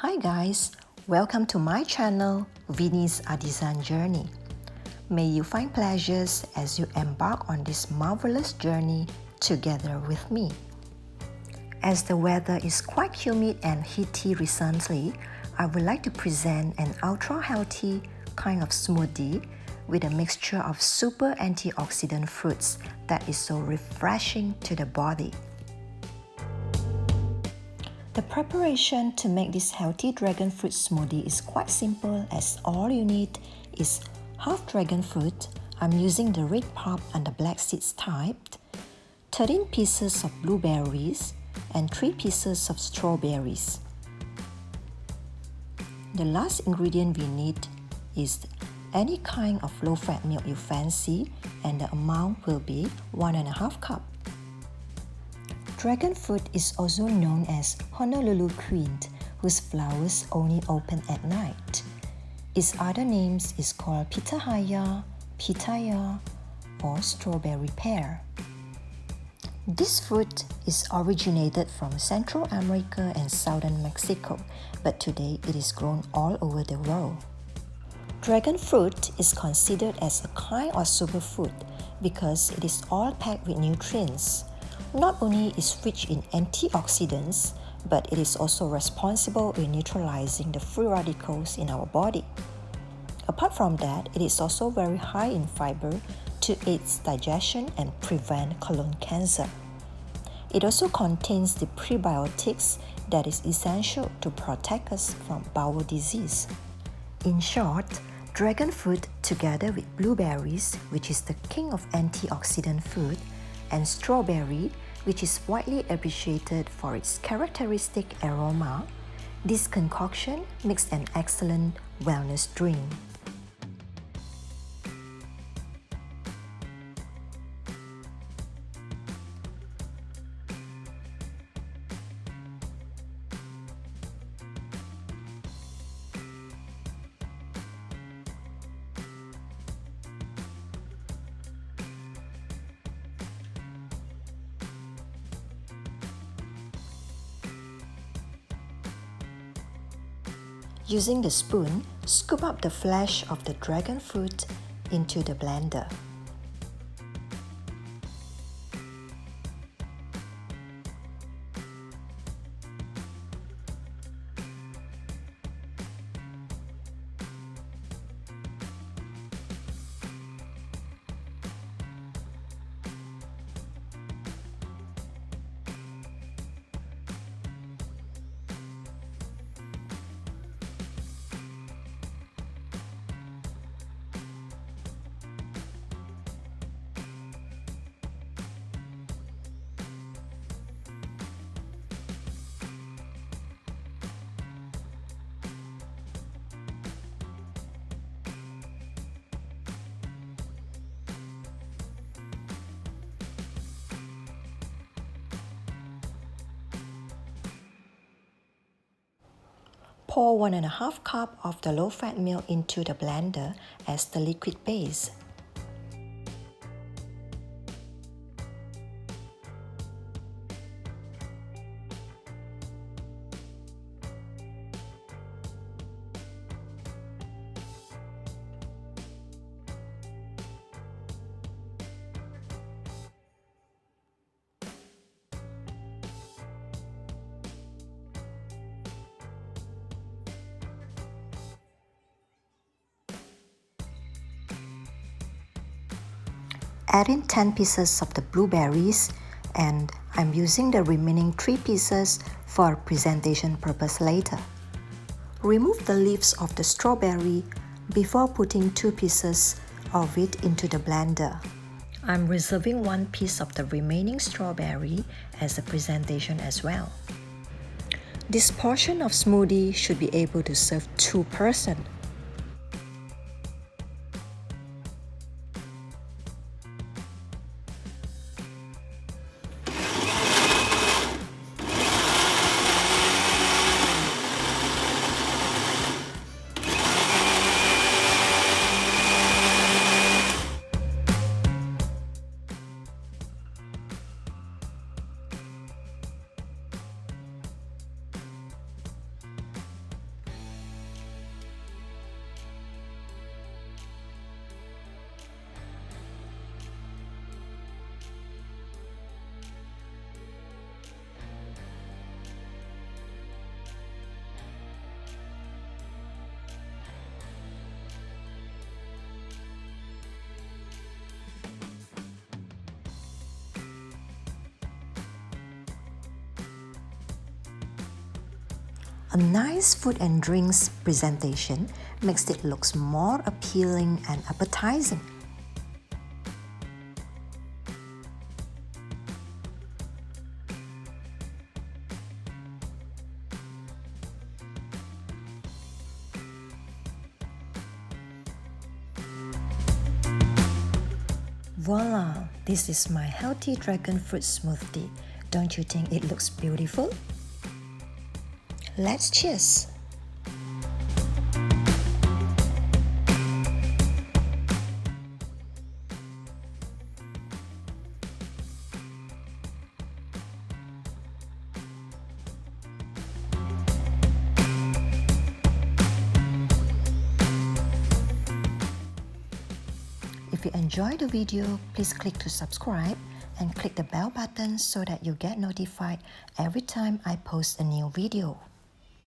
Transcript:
Hi guys, welcome to my channel, Vinny's Artisan Journey. May you find pleasures as you embark on this marvelous journey together with me. As the weather is quite humid and heaty recently, I would like to present an ultra-healthy kind of smoothie with a mixture of super antioxidant fruits that is so refreshing to the body. The preparation to make this healthy dragon fruit smoothie is quite simple, as all you need is half dragon fruit. I'm using the red pulp and the black seeds type, 13 pieces of blueberries, and 3 pieces of strawberries. The last ingredient we need is any kind of low-fat milk you fancy, and the amount will be 1.5 cup. Dragon fruit is also known as Honolulu Queen, whose flowers only open at night. Its other names is called pitahaya, pitaya, or strawberry pear. This fruit is originated from Central America and southern Mexico, but today it is grown all over the world. Dragon fruit is considered as a kind of superfood because it is all packed with nutrients. Not only is rich in antioxidants, but it is also responsible in neutralizing the free radicals in our body. Apart from that, it is also very high in fiber to aid digestion and prevent colon cancer. It also contains the prebiotics that is essential to protect us from bowel disease. In short, dragon fruit together with blueberries, which is the king of antioxidant food, and strawberry, which is widely appreciated for its characteristic aroma, this concoction makes an excellent wellness drink. Using the spoon, scoop up the flesh of the dragon fruit into the blender. Pour 1.5 cup of the low-fat milk into the blender as the liquid base. Add in 10 pieces of the blueberries, and I'm using the remaining 3 pieces for presentation purpose later. Remove the leaves of the strawberry before putting 2 pieces of it into the blender. I'm reserving 1 piece of the remaining strawberry as a presentation as well. This portion of smoothie should be able to serve 2 persons. A nice food and drinks presentation makes it look more appealing and appetizing. Voila! This is my healthy dragon fruit smoothie. Don't you think it looks beautiful? Let's cheers! If you enjoyed the video, please click to subscribe and click the bell button so that you get notified every time I post a new video.